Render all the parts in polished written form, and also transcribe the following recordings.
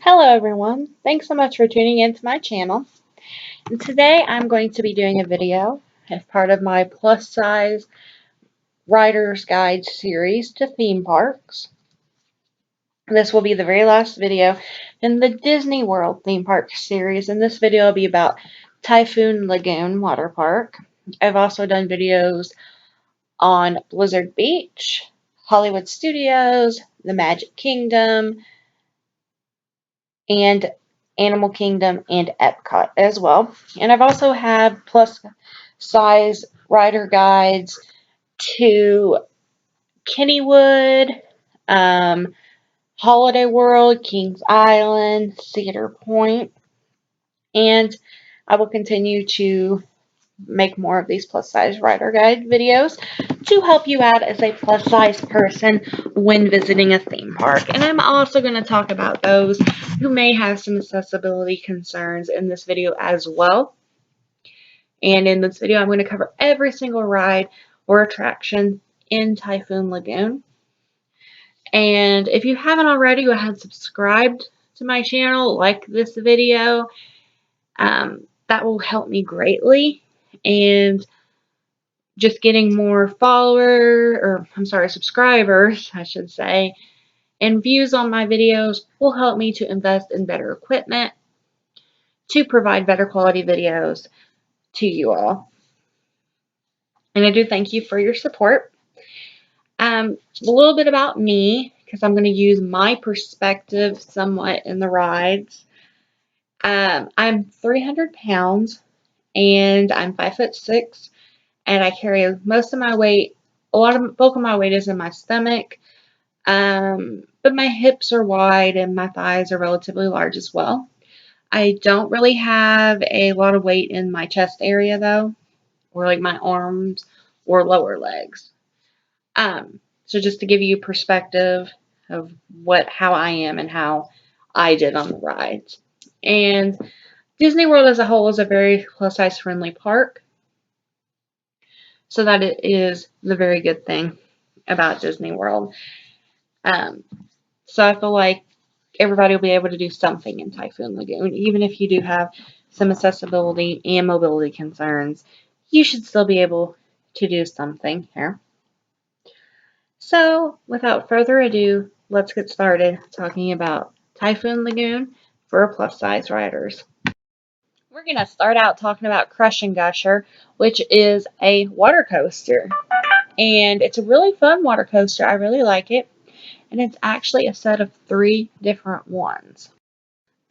Hello everyone, thanks so much for tuning into my channel. And today I'm going to be doing a video as part of my plus size Writer's Guide series to theme parks. This will be the very last video in the Disney World theme park series, and this video will be about Typhoon Lagoon Water Park. I've also done videos on Blizzard Beach, Hollywood Studios, the Magic Kingdom, and Animal Kingdom and Epcot as well. And I've also had plus size rider guides to Kennywood, Holiday World, Kings Island, Cedar Point, and I will continue to make more of these plus size rider guide videos to help you out as a plus size person when visiting a theme park. And I'm also going to talk about those who may have some accessibility concerns in this video as well. And in this video, I'm going to cover every single ride or attraction in Typhoon Lagoon. And if you haven't already, go ahead and subscribe to my channel, like this video. That will help me greatly. And just getting more subscribers, I should say, and views on my videos will help me to invest in better equipment to provide better quality videos to you all. And I do thank you for your support. A little bit about me, because I'm going to use my perspective somewhat in the rides. I'm 300 pounds and I'm 5'6", and I carry most of my weight. Bulk of my weight is in my stomach, but my hips are wide and my thighs are relatively large as well. I don't really have a lot of weight in my chest area though, or like my arms or lower legs. So just to give you perspective of how I am and how I did on the rides. And Disney World as a whole is a very plus size friendly park. So that it is the very good thing about Disney World. So I feel like everybody will be able to do something in Typhoon Lagoon. Even if you do have some accessibility and mobility concerns, you should still be able to do something here. So without further ado, let's get started talking about Typhoon Lagoon for plus size riders. We're going to start out talking about Crush and Gusher, which is a water coaster. And it's a really fun water coaster. I really like it. And it's actually a set of 3 different ones.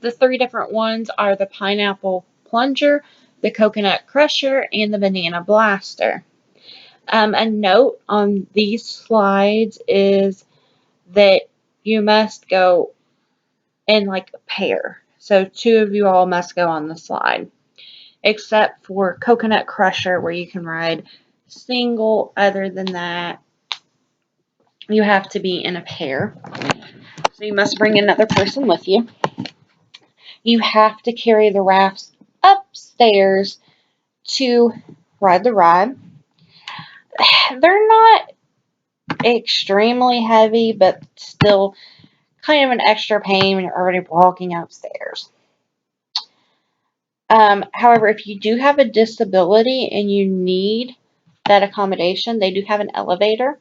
The 3 different ones are the Pineapple Plunger, the Coconut Crusher, and the Banana Blaster. A note on these slides is that you must go in like a pair. So 2 of you all must go on the slide. Except for Coconut Crusher, where you can ride single. Other than that, you have to be in a pair. So you must bring another person with you. You have to carry the rafts upstairs to ride the ride. They're not extremely heavy, but still kind of an extra pain when you're already walking upstairs. However, if you do have a disability and you need that accommodation, they do have an elevator.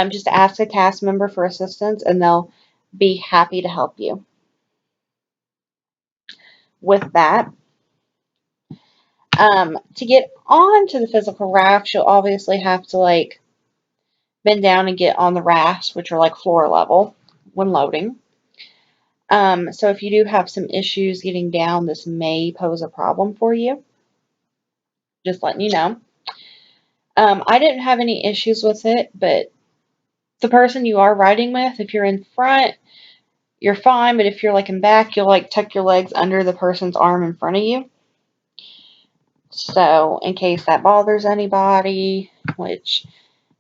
Just ask a cast member for assistance and they'll be happy to help you with that. To get onto the physical rafts, you'll obviously have to bend down and get on the rafts, which are floor level when loading. So if you do have some issues getting down, this may pose a problem for you. Just letting you know. I didn't have any issues with it, but the person you are riding with, if you're in front, you're fine, but if you're in back, you'll tuck your legs under the person's arm in front of you. So in case that bothers anybody, which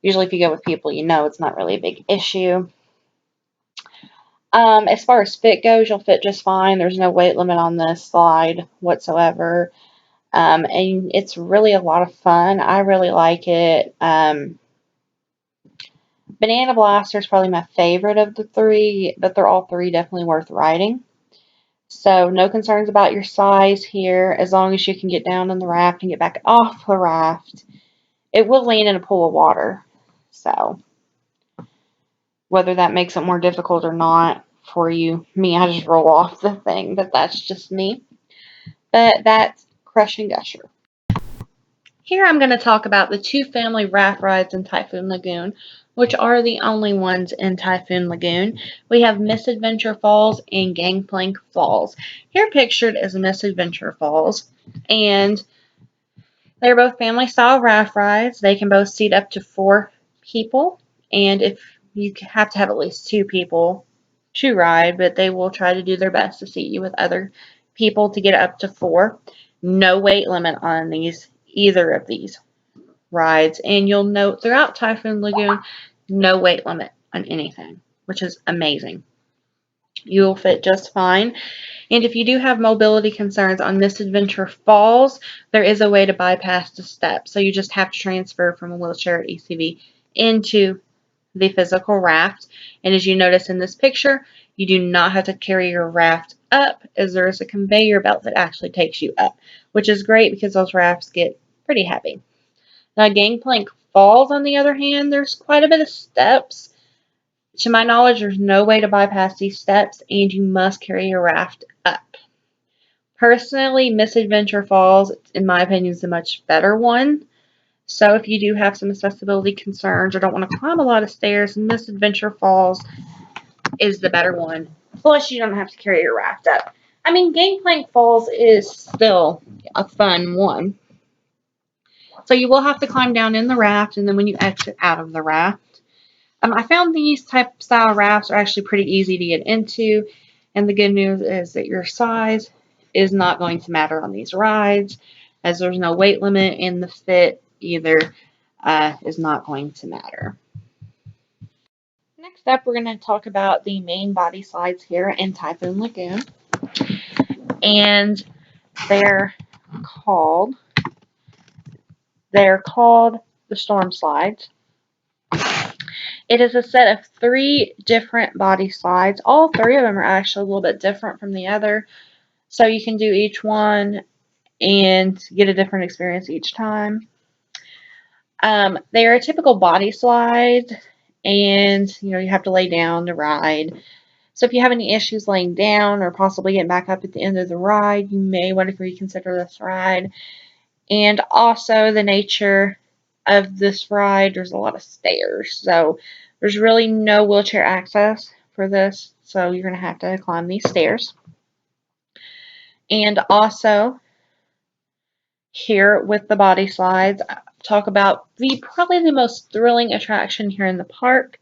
usually if you go with people you know, it's not really a big issue. As far as fit goes, you'll fit just fine. There's no weight limit on this slide whatsoever. And it's really a lot of fun. I really like it. Been Banana Blaster is probably my favorite of the three, but they're all three definitely worth riding. So no concerns about your size here, as long as you can get down in the raft and get back off the raft. It will land in a pool of water, so whether that makes it more difficult or not for you, me, I just roll off the thing, but that's just me. But that's Crush and Gusher. Here I'm going to talk about the two family raft rides in Typhoon Lagoon, which are the only ones in Typhoon Lagoon. We have Misadventure Falls and Gangplank Falls. Here pictured is Misadventure Falls, and they're both family style raft rides. They can both seat up to 4 people, and if you have to have at least 2 people to ride, but they will try to do their best to seat you with other people to get up to 4. No weight limit on either of these rides, and you'll note throughout Typhoon Lagoon, no weight limit on anything, which is amazing. You'll fit just fine. And if you do have mobility concerns on Misadventure Falls, there is a way to bypass the steps. So you just have to transfer from a wheelchair or ACV into the physical raft. And as you notice in this picture, you do not have to carry your raft up, as there is a conveyor belt that actually takes you up, which is great because those rafts get pretty heavy. Now, Gangplank Falls, on the other hand, there's quite a bit of steps. To my knowledge, there's no way to bypass these steps, and you must carry your raft up. Personally, Misadventure Falls, in my opinion, is a much better one. So if you do have some accessibility concerns or don't want to climb a lot of stairs, Misadventure Falls is the better one. Plus, you don't have to carry your raft up. I mean, Gangplank Falls is still a fun one. So you will have to climb down in the raft, and then when you exit out of the raft. I found these type style rafts are actually pretty easy to get into, and the good news is that your size is not going to matter on these rides, as there's no weight limit, and the fit either is not going to matter. Next up, we're going to talk about the main body slides here in Typhoon Lagoon, and they're called the Storm Slides. It is a set of 3 different body slides. All 3 of them are actually a little bit different from the other, so you can do each one and get a different experience each time. They are a typical body slide, and you have to lay down to ride. So if you have any issues laying down or possibly getting back up at the end of the ride, you may want to reconsider this ride. And also the nature of this ride, there's a lot of stairs, so there's really no wheelchair access for this, so you're going to have to climb these stairs. And also here with the body slides, talk about probably the most thrilling attraction here in the park.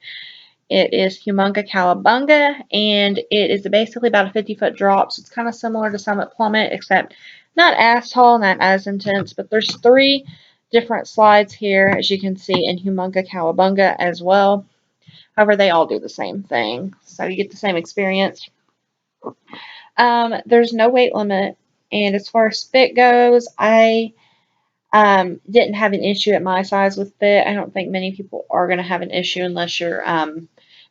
It is Humunga Cowabunga, and it is basically about a 50-foot drop, so it's kind of similar to Summit Plummet, except not as tall, not as intense, but there's 3 different slides here, as you can see, in Humunga Cowabunga as well. However, they all do the same thing, so you get the same experience. There's no weight limit, and as far as fit goes, I didn't have an issue at my size with fit. I don't think many people are going to have an issue unless you're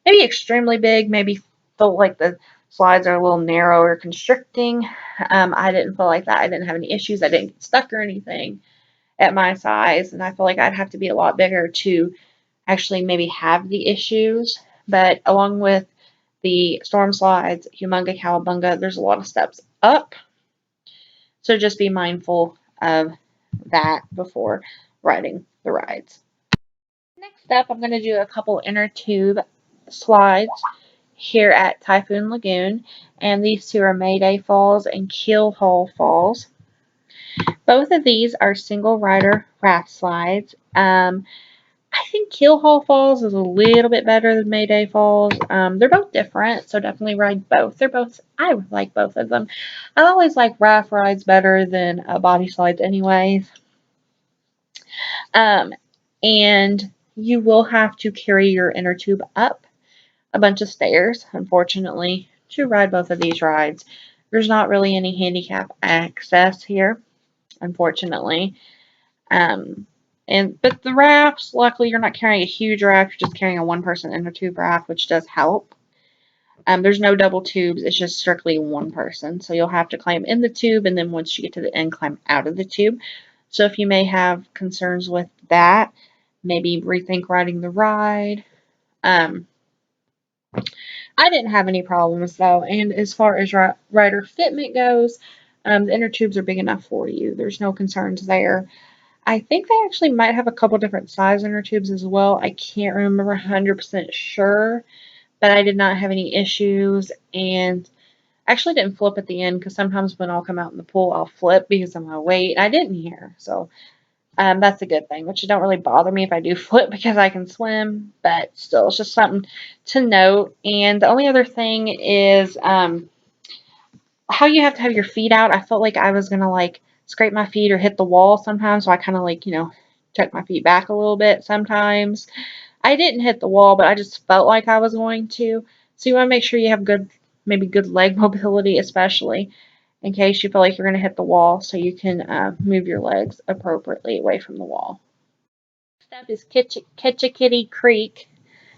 maybe extremely big, maybe feel like the slides are a little narrow or constricting. I didn't feel like that. I didn't have any issues. I didn't get stuck or anything at my size, and I feel like I'd have to be a lot bigger to actually maybe have the issues. But along with the storm slides, Humunga Cowabunga, there's a lot of steps up, so just be mindful of that before riding the rides. Next up, I'm going to do a couple inner tube slides here at Typhoon Lagoon, and these 2 are Mayday Falls and Keelhaul Falls. Both of these are single rider raft slides. I think Keelhaul Falls is a little bit better than Mayday Falls. They're both different, so definitely ride both. I like both of them. I always like raft rides better than body slides anyways. And you will have to carry your inner tube up a bunch of stairs, unfortunately, to ride both of these rides. There's not really any handicap access here, unfortunately. But the rafts, luckily you're not carrying a huge raft, you're just carrying a one-person inner tube raft, which does help. There's no double tubes, it's just strictly one person. So you'll have to climb in the tube, and then once you get to the end, climb out of the tube. So if you may have concerns with that, maybe rethink riding the ride. Um, I didn't have any problems though, and as far as rider fitment goes, the inner tubes are big enough for you. There's no concerns there. I think they actually might have a couple different size inner tubes as well. I can't remember 100% sure, but I did not have any issues, and actually didn't flip at the end because sometimes when I'll come out in the pool, I'll flip because of my weight. I didn't here, so that's a good thing, which don't really bother me if I do flip because I can swim, but still, it's just something to note. And the only other thing is how you have to have your feet out. I felt like I was going to like scrape my feet or hit the wall sometimes, so I kind of like, tuck my feet back a little bit sometimes. I didn't hit the wall, but I just felt like I was going to. So you want to make sure you have maybe good leg mobility, especially in case you feel like you're going to hit the wall, so you can move your legs appropriately away from the wall. Next up is Ketchikiddee Creek.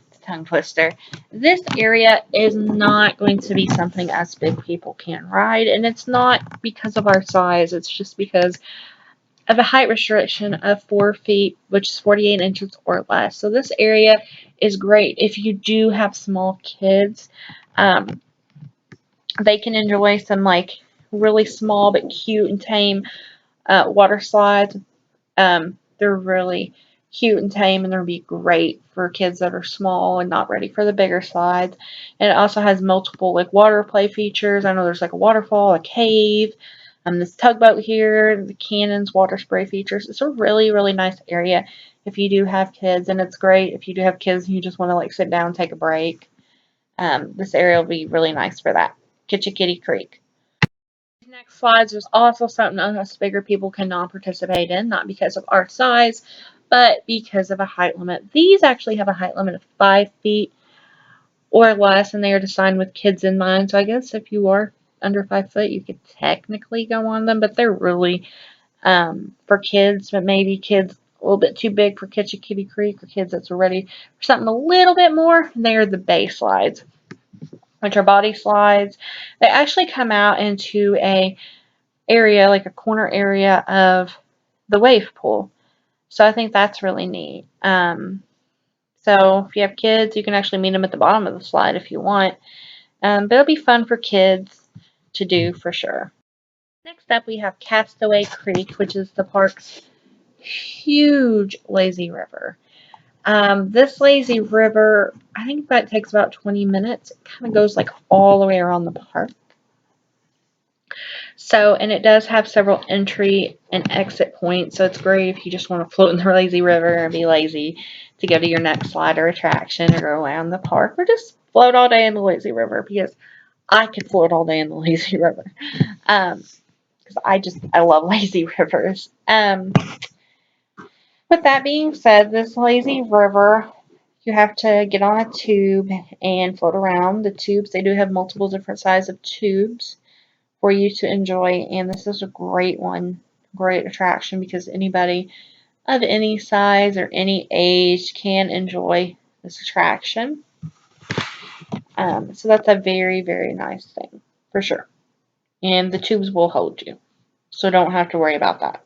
It's a tongue twister. This area is not going to be something us big people can ride, and it's not because of our size. It's just because of a height restriction of 4 feet, which is 48 inches or less. So this area is great if you do have small kids. Um, they can enjoy some like really small but cute and tame water slides. They're really cute and tame, and they'll be great for kids that are small and not ready for the bigger slides. And it also has multiple like water play features. I know there's like a waterfall, a cave, this tugboat here, the cannons, water spray features. It's a really, really nice area if you do have kids, and it's great if you do have kids and you just want to like sit down and take a break. This area will be really nice for that. Kitty Creek. Next slides, there's also something us bigger people cannot participate in, not because of our size, but because of a height limit. These actually have a height limit of 5 feet or less, and they are designed with kids in mind. So I guess if you are under 5 foot, you could technically go on them, but they're really for kids, but maybe kids a little bit too big for Kitty Creek, or kids that's ready for something a little bit more. They are the bay slides, which are body slides. They actually come out into a area, like a corner area of the wave pool. So I think that's really neat. So if you have kids, you can actually meet them at the bottom of the slide if you want. But it'll be fun for kids to do for sure. Next up, we have Castaway Creek, which is the park's huge lazy river. This lazy river, I think that takes about 20 minutes. It kind of goes like all the way around the park. So, and it does have several entry and exit points, so it's great if you just want to float in the lazy river and be lazy to go to your next slide or attraction or go around the park, or just float all day in the lazy river, because I could float all day in the lazy river. Because I love lazy rivers. With that being said, this lazy river, you have to get on a tube and float around. The tubes, they do have multiple different sizes of tubes for you to enjoy, and this is a great one, great attraction, because anybody of any size or any age can enjoy this attraction. So that's a very, very nice thing for sure, and the tubes will hold you, so don't have to worry about that.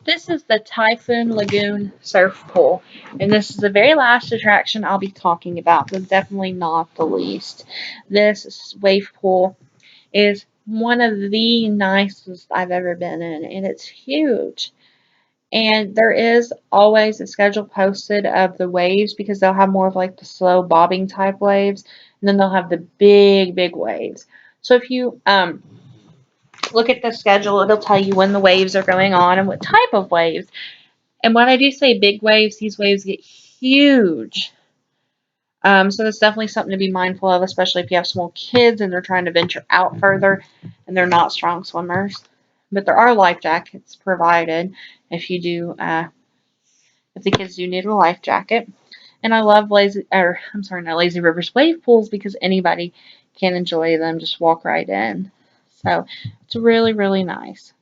This is the Typhoon Lagoon surf pool, and this is the very last attraction I'll be talking about, but definitely not the least. This wave pool is one of the nicest I've ever been in, and it's huge. And there is always a schedule posted of the waves, because they'll have more of like the slow bobbing type waves, and then they'll have the big, big waves. So if you look at the schedule, it'll tell you when the waves are going on and what type of waves. And when I do say big waves, these waves get huge. So that's definitely something to be mindful of, especially if you have small kids and they're trying to venture out further and they're not strong swimmers. But there are life jackets provided if you do, if the kids do need a life jacket. And I love not lazy rivers, wave pools, because anybody can enjoy them. Just walk right in. So it's really, really nice.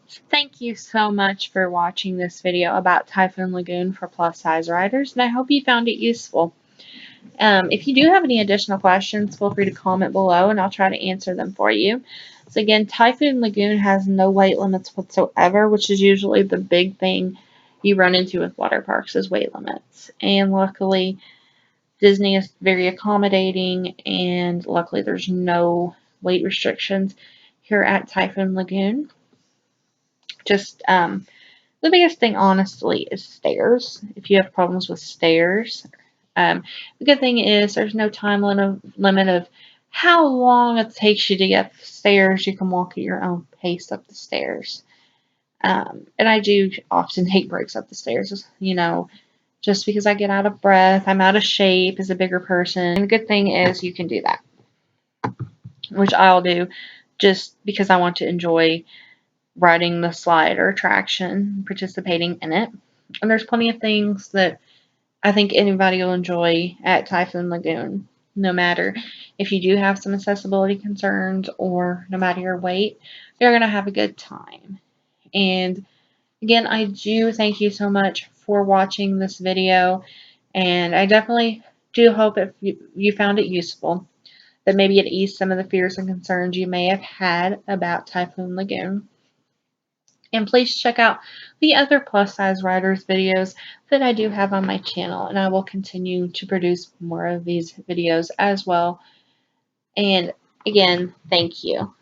Thank you so much for watching this video about Typhoon Lagoon for plus size riders, and I hope you found it useful. If you do have any additional questions, feel free to comment below and I'll try to answer them for you. So again, Typhoon Lagoon has no weight limits whatsoever, which is usually the big thing you run into with water parks is weight limits. And luckily, Disney is very accommodating, and luckily there's no weight restrictions here at Typhoon Lagoon. Just the biggest thing, honestly, is stairs. If you have problems with stairs, the good thing is there's no time limit of how long it takes you to get up the stairs. You can walk at your own pace up the stairs. And I do often take breaks up the stairs, just because I get out of breath. I'm out of shape as a bigger person. And the good thing is you can do that, which I'll do just because I want to enjoy riding the slide or attraction, participating in it. And there's plenty of things that I think anybody will enjoy at Typhoon Lagoon, no matter if you do have some accessibility concerns or no matter your weight, you're going to have a good time. And again, I do thank you so much for watching this video, and I definitely do hope if you found it useful, that maybe it eased some of the fears and concerns you may have had about Typhoon Lagoon. And please check out the other plus size riders videos that I do have on my channel, and I will continue to produce more of these videos as well. And again, thank you.